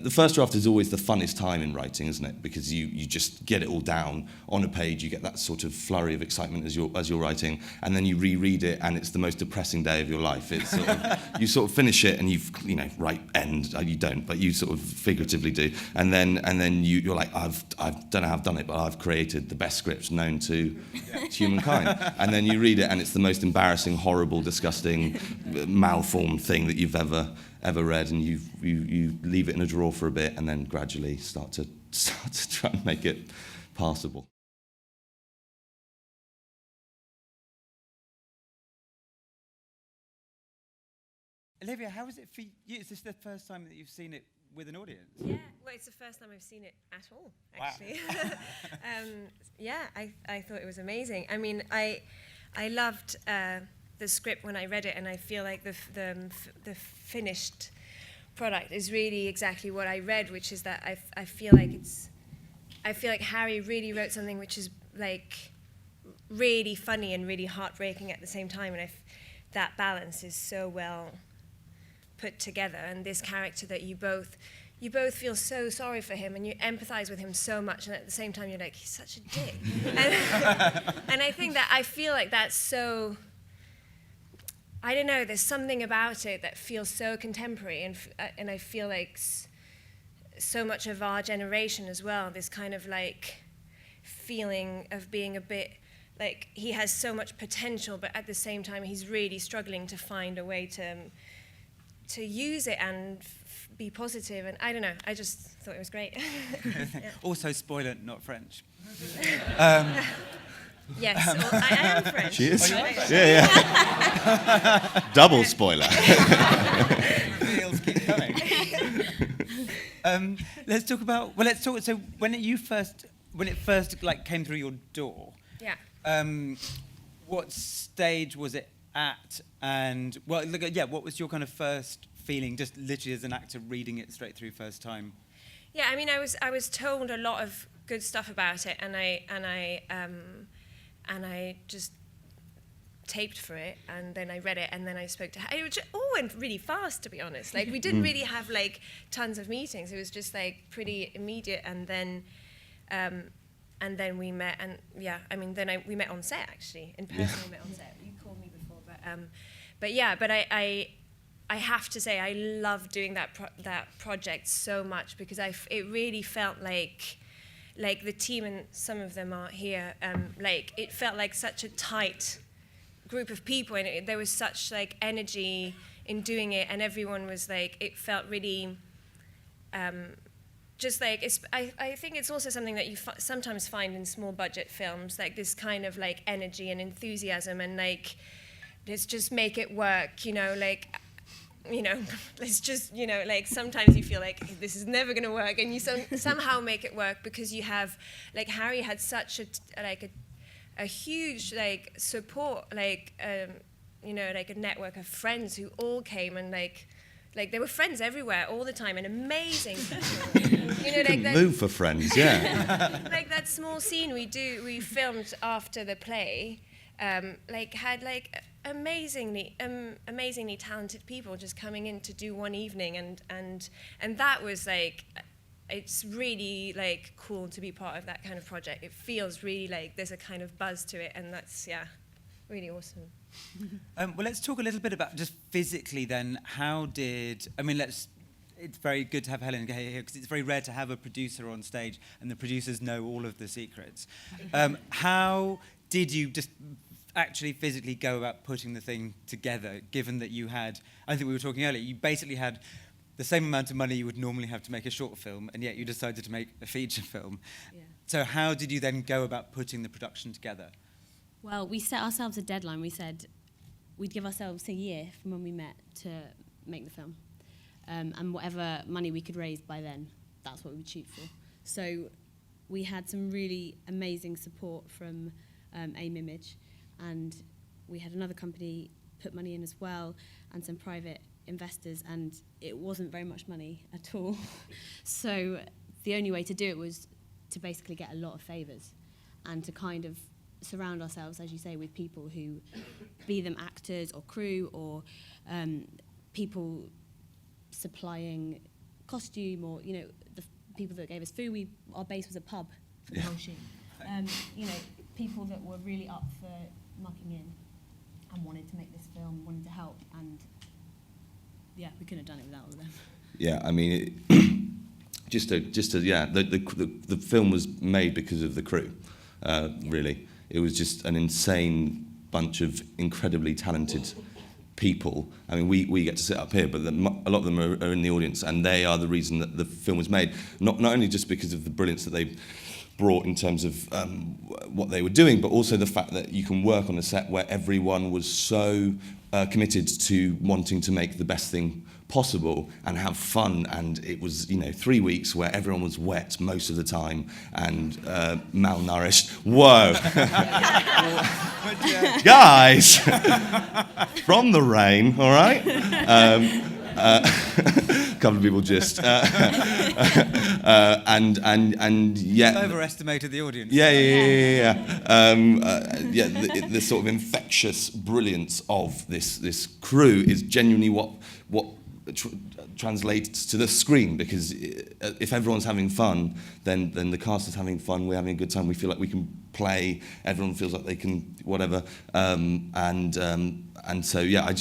the first draft is always the funnest time in writing, isn't it? Because you just get it all down on a page, you get that sort of flurry of excitement as you're writing, and then you reread it, and it's the most depressing day of your life. It's sort of, you sort of finish it, and write end. You don't, but you sort of figuratively do, and then you're like, I don't know how I've done it, but I've created the best script known to humankind. And then you read it, and it's the most embarrassing, horrible, disgusting, malformed thing that you've ever read, and you leave it in a drawer for a bit, and then gradually start to try and make it passable. Olivia, how is it for you? Is this the first time that you've seen it with an audience? Yeah, well, it's the first time I've seen it at all, actually. Wow. I thought it was amazing. I mean, I loved the script when I read it, and I feel like the finished product is really exactly what I read, which is that I feel like Harry really wrote something which is like really funny and really heartbreaking at the same time, and that balance is so well put together. And this character that you both feel so sorry for him, and you empathize with him so much, and at the same time you're like, he's such a dick. And I think that I feel like that's so, I don't know, there's something about it that feels so contemporary, and I feel like so much of our generation as well, this kind of like feeling of being a bit like he has so much potential, but at the same time he's really struggling to find a way to use it and be positive. And I don't know, I just thought it was great. Yeah. Also, spoiler, not French. Yes, well, I am French. She is? Oh, Yeah. Double spoiler. Reels keep coming. Let's talk. So when it first like came through your door, yeah. What stage was it at? And what was your kind of first feeling, just literally as an actor reading it straight through first time? Yeah, I mean, I was told a lot of good stuff about it, and I just taped for it, and then I read it, and then I spoke to her. It all went really fast, to be honest. Like, we didn't really have like tons of meetings. It was just like pretty immediate, and then we met, and yeah, I mean, we met on set, actually, in person. We met on set. You called me before, but I have to say I loved doing that project so much, because it really felt like the team, and some of them are here, like it felt like such a tight group of people, and there was such like energy in doing it, and everyone was like, it felt really just like, I think it's also something that you sometimes find in small budget films, like this kind of like energy and enthusiasm, and like, let's just make it work, like, let's just, like, sometimes you feel like this is never going to work, and you somehow make it work, because you have, like, Harry had such a huge, like, support, like, like a network of friends who all came, and like there were friends everywhere all the time, and amazing people. Like that, move for friends, yeah. Like that small scene we filmed after the play, like had like amazingly talented people just coming in to do one evening, and that was like, it's really like cool to be part of that kind of project. It feels really like there's a kind of buzz to it, and that's really awesome. Well, let's talk a little bit about just physically then. It's very good to have Helen here, because it's very rare to have a producer on stage and the producers know all of the secrets. How did you just actually physically go about putting the thing together, given that you had, I think we were talking earlier, you basically had the same amount of money you would normally have to make a short film, and yet you decided to make a feature film. Yeah. So how did you then go about putting the production together? Well, we set ourselves a deadline. We said we'd give ourselves a year from when we met to make the film. And whatever money we could raise by then, that's what we would shoot for. So we had some really amazing support from AIM Image, and we had another company put money in as well, and some private investors, and it wasn't very much money at all. So the only way to do it was to basically get a lot of favours, and to kind of surround ourselves, as you say, with people who, be them actors or crew or people supplying costume or, you know, the people that gave us food. Our base was a pub for the whole shoot. You know, people that were really up for mucking in and wanted to make this film, wanted to help, and yeah, we couldn't have done it without all of them. Yeah, I mean, the film was made because of the crew, really. It was just an insane bunch of incredibly talented people. I mean, we get to sit up here, but a lot of them are in the audience, and they are the reason that the film was made. Not only just because of the brilliance that they brought in terms of what they were doing, but also the fact that you can work on a set where everyone was so committed to wanting to make the best thing possible and have fun. And it was, you know, 3 weeks where everyone was wet most of the time and malnourished. Whoa. Guys, from the rain, all right? A couple of people just and yet overestimated the audience. The sort of infectious brilliance of this crew is genuinely what translates to the screen, because if everyone's having fun, then the cast is having fun, we're having a good time, we feel like we can play, everyone feels like they can whatever, and so yeah, I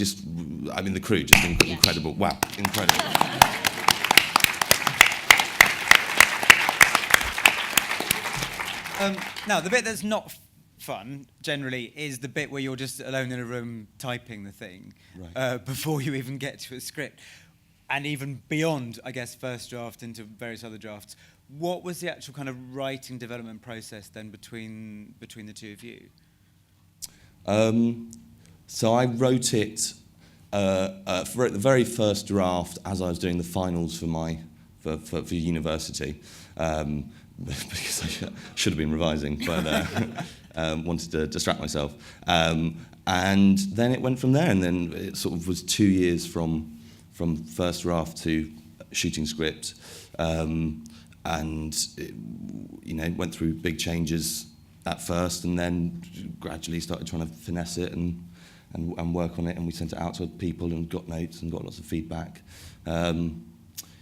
mean the crew just incredible. Wow, incredible. Now, the bit that's not fun, generally, is the bit where you're just alone in a room typing the thing, right. Before you even get to a script. And even beyond, I guess, first draft into various other drafts. What was the actual kind of writing development process then between the two of you? So I wrote it for the very first draft as I was doing the finals for university. Because I should have been revising, but wanted to distract myself. And then it went from there, and then it sort of was 2 years from first draft to shooting script, and it, you know, went through big changes at first, and then gradually started trying to finesse it and work on it, and we sent it out to people and got notes and got lots of feedback.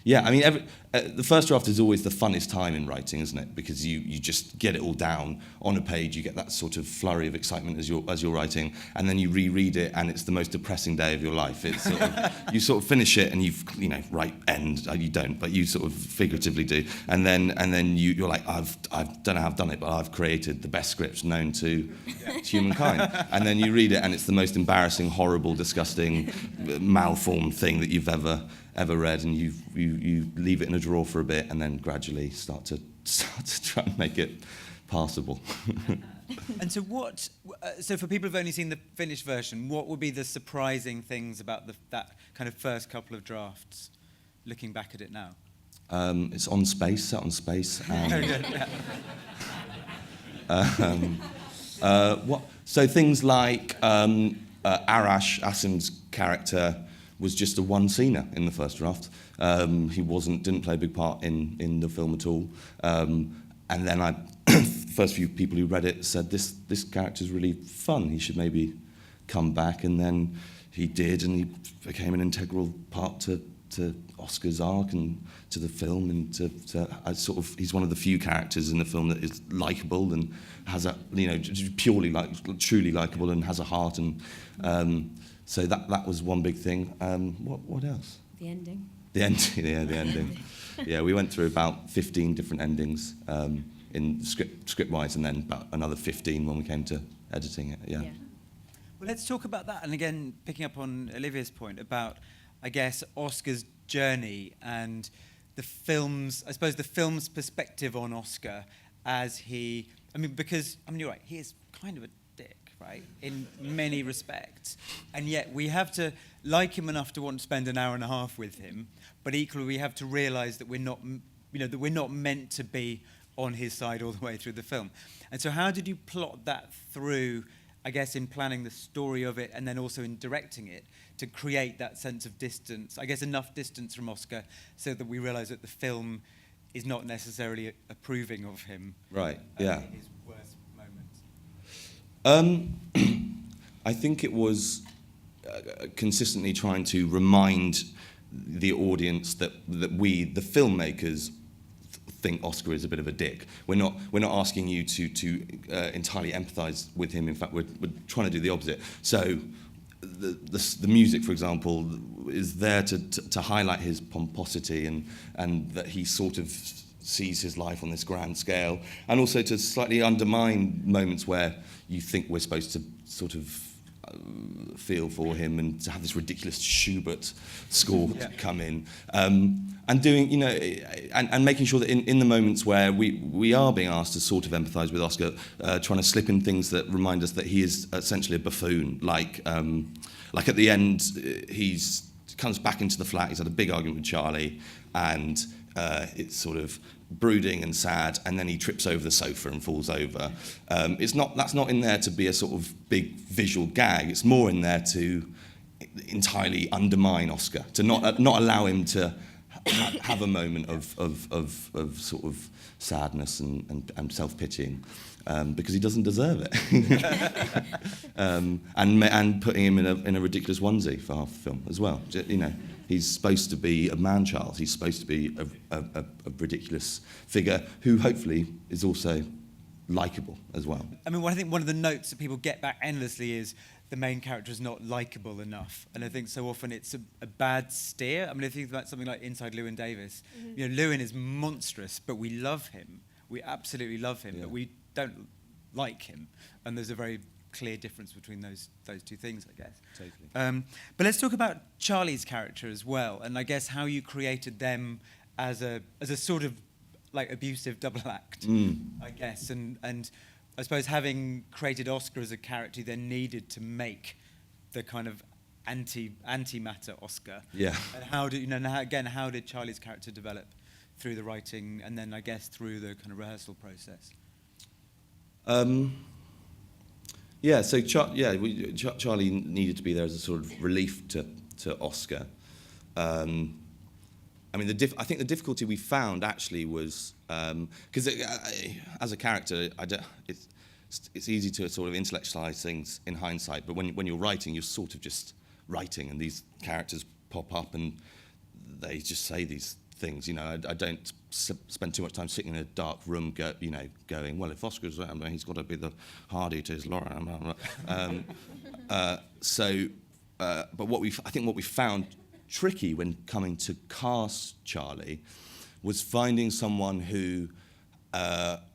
Yeah, I mean, the first draft is always the funnest time in writing, isn't it? Because you just get it all down on a page. You get that sort of flurry of excitement as you're writing, and then you reread it, and it's the most depressing day of your life. It's sort of, you sort of finish it, and you know, write end. You don't, but you sort of figuratively do. And then you're like, I don't know how I've done it, but I've created the best script known to humankind. And then you read it, and it's the most embarrassing, horrible, disgusting, malformed thing that you've ever read, and you leave it in a drawer for a bit, and then gradually start to try and make it passable. And so for people who've only seen the finished version, what would be the surprising things about that kind of first couple of drafts, looking back at it now? It's on space, set on space. So things like Arash, Asim's character, was just a one-scener in the first draft. He didn't play a big part in the film at all. And then first few people who read it said, this character's really fun, he should maybe come back. And then he did, and he became an integral part to Oscar's arc and to the film, and he's one of the few characters in the film that is likable and has a, you know, truly likable and has a heart, and so that was one big thing. What else? The ending. The ending, yeah, the ending. Yeah, we went through about 15 different endings in script-wise, and then about another 15 when we came to editing it. Yeah. Well, let's talk about that. And again, picking up on Olivia's point about, I guess, Oscar's journey and the film's perspective on Oscar as he, because you're right, he is kind of a dick, right, in many respects, and yet we have to like him enough to want to spend an hour and a half with him, but equally we have to realise that we're not meant to be on his side all the way through the film. And so how did you plot that through, I guess, in planning the story of it and then also in directing it, to create that sense of distance, I guess enough distance from Oscar so that we realise that the film is not necessarily approving of him. Right, yeah. In his worst moments. I think it was consistently trying to remind the audience that we, the filmmakers, think Oscar is a bit of a dick. We're not asking you to entirely empathise with him. In fact, we're trying to do the opposite. So the music, for example, is there to highlight his pomposity and that he sort of sees his life on this grand scale, and also to slightly undermine moments where you think we're supposed to sort of feel for him, and to have this ridiculous Schubert score come in, and doing, you know, and making sure that in the moments where we are being asked to sort of empathise with Oscar, trying to slip in things that remind us that he is essentially a buffoon. Like at the end, comes back into the flat. He's had a big argument with Charlie, and it's sort of brooding and sad, and then he trips over the sofa and falls over. That's not in there to be a sort of big visual gag. It's more in there to entirely undermine Oscar, to not allow him to have a moment of sort of sadness and self-pitying, because he doesn't deserve it. And putting him in a ridiculous onesie for half the film as well. You know, he's supposed to be a man-child. He's supposed to be a ridiculous figure who hopefully is also likeable as well. I mean, I think one of the notes that people get back endlessly is the main character is not likeable enough, and I think so often it's a bad steer. I mean, if you think about something like Inside Llewyn Davis, you know, Llewyn is monstrous, but we love him. We absolutely love him, but we don't like him, and there's a very clear difference between those two things, I guess. Totally. But let's talk about Charlie's character as well, and I guess how you created them as a sort of like abusive double act, I guess, and I suppose having created Oscar as a character, you then needed to make the kind of anti-matter Oscar. Yeah. And how did Charlie's character develop through the writing, and then I guess through the kind of rehearsal process? So Charlie needed to be there as a sort of relief to Oscar. I mean, I think the difficulty we found actually was because as a character, it's easy to sort of intellectualize things in hindsight, but when you're writing, you're sort of just writing, and these characters pop up and they just say these things. You know, I don't spend too much time sitting in a dark room, going, well, if Oscar's there, he's got to be the Hardy to his Laura. But what we found tricky when coming to cast Charlie was finding someone who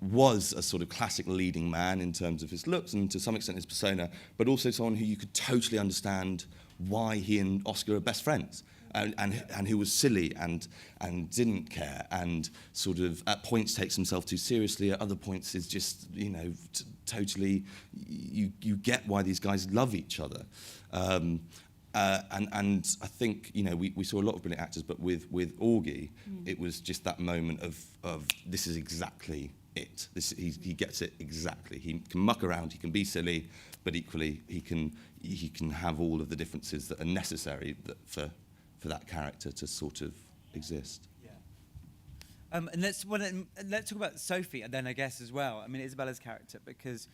was a sort of classic leading man in terms of his looks and to some extent his persona, but also someone who you could totally understand why he and Oscar are best friends, and who was silly and didn't care, and sort of at points takes himself too seriously, at other points is just, you know, totally, you get why these guys love each other. And I think, you know, we saw a lot of brilliant actors, but with Augie, it was just that moment of this is exactly it. He gets it exactly. He can muck around, he can be silly, but equally he can have all of the differences that are necessary for that character to sort of exist. Yeah. And let's talk about Sophie, and then I guess as well. I mean, Isabella's character, because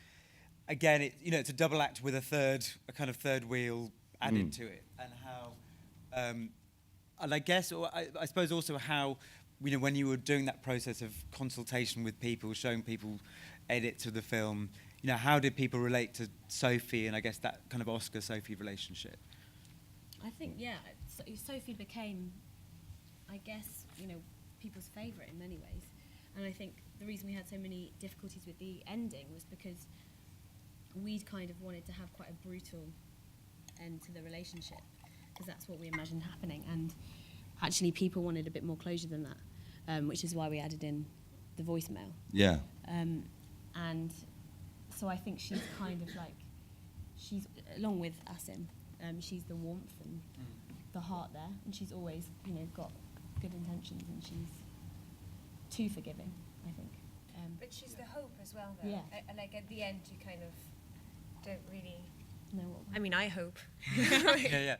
again, it's a double act with a kind of third wheel added to it, and how, and I guess, or I suppose also how, you know, when you were doing that process of consultation with people, showing people edits of the film, you know, how did people relate to Sophie, and I guess that kind of Oscar-Sophie relationship? I think, Sophie became, I guess, you know, people's favourite in many ways, and I think the reason we had so many difficulties with the ending was because we'd kind of wanted to have quite a brutal end to the relationship, because that's what we imagined happening, and actually people wanted a bit more closure than that, which is why we added in the voicemail. Yeah. And so I think she's kind of like, she's, along with Asim, she's the warmth and the heart there, and she's always, you know, got good intentions, and she's too forgiving, I think. But she's the hope as well, though. Yeah. Like at the end, you kind of don't really... know what. I mean, I hope. Yeah.